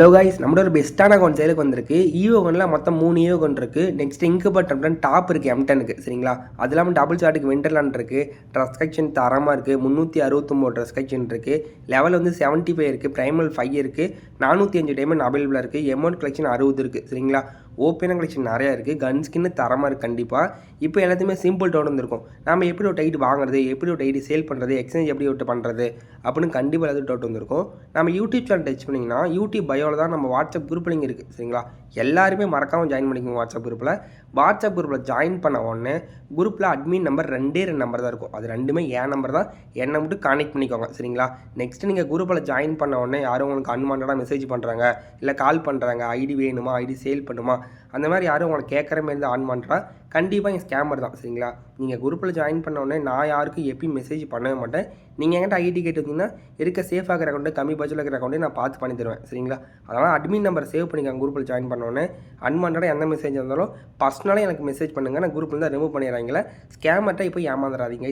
Hello guys, நம்மளோட ஒரு பெஸ்ட்டான அக்கௌண்ட் சேலுக்கு வந்திருக்கு. ஈவோ ஒன்ல மொத்தம் 3 ஈவோ அக்கௌண்ட் இருக்குது. நெக்ஸ்ட் இன்குபர் டெம்ப்டன் டாப் இருக்குது M10க்கு. சரிங்களா, அது இல்லாமல் டபுள் ஷாட்டுக்கு விண்டர்லாண்ட் இருக்குது. ட்ரெஸ் கலெக்ஷன் தரமாக இருக்குது. 369 ட்ரெஸ் கலெக்ஷன் இருக்குது. லெவல் வந்து 75 இருக்குது. ப்ரைமல் 5 இருக்குது. 405 டைமண்ட் அவைலபிளாக இருக்குது. எமௌண்ட் கலெக்ஷன் 60 இருக்குது. சரிங்களா, ஓப்பனாக கலெக்ஷன் நிறையா இருக்குது. கன் ஸ்கின்னு தரமாக இருக்குது கண்டிப்பாக. இப்போ எல்லாத்தையுமே சிம்பிள் டவுன் வந்துருக்கும். நம்ம எப்படி ஒரு டைட் வாங்குறது, எப்படி ஒரு டைட் சேல் பண்ணுறது, எக்ஸ்சேஞ்ச் எப்படி விட்டு பண்ணுறது அப்படின்னு கண்டிப்பாக எல்லாத்தையும் டவுட் வந்திருக்கும். நம்ம யூடியூப் சேனல் டச் பண்ணிங்கன்னா யூடியூப் பயோவில் தான் நம்ம வாட்ஸ்அப் குரூப் லிங்க் இருக்குது. சரிங்களா, எல்லாருமே மறக்காமல் ஜாயின் பண்ணிக்கோங்க. வாட்ஸ்அப் குரூப்பில் ஜாயின் பண்ண உடனே குரூப்பில் அட்மின் நம்பர் 2 நம்பர் தான் இருக்கும். அது ரெண்டுமே என் நம்பர் தான். என்னை மட்டும் கான்டெக்ட் பண்ணிக்கோங்க. சரிங்களா, நெக்ஸ்ட் நீங்கள் குரூப்பில் ஜாயின் பண்ண உடனே யாரும் உங்களுக்கு அன்வான்டாக மெசேஜ் பண்ணுறாங்க, இல்லை கால் பண்ணுறாங்க, ஐடி வேணுமா, ஐடி சேல் பண்ணுமா, அந்த மாதிரி யாரும் உங்களை கேட்குற மாதிரி தான் ஆன் பண்ணுறா, கண்டிப்பாக என் ஸ்கேமர் தான். சரிங்களா, நீங்கள் குரூப்பில் ஜாயின் பண்ண உடனே நான் யாருக்கும் எப்பயும் மெசேஜ் பண்ணவே மாட்டேன். நீங்கள் என்கிட்ட ஐடி கேட்டு வந்தீங்கன்னா இருக்க சேஃப் ஆகிற அக்கௌண்ட்டு, கம்மி பட்ஜெட்டில் இருக்கிற அக்கௌண்ட்டே நான் பார்த்து பண்ணி தருவேன். சரிங்களா, அதனால் அட்மின் நம்பர் சேவ் பண்ணிக்காங்க. குரூப்பில் ஜாயின் பண்ண உடனே அன்வான்டாக எந்த மெசேஜ் இருந்தாலும் பர்சனலாக எனக்கு மெசேஜ் பண்ணுங்கள். நான் குரூப்பில் தான் ரிமூவ் பண்ணிடுறாங்களே. ஸ்கேமர்கிட்ட இப்போ ஏமாந்துடாதீங்க.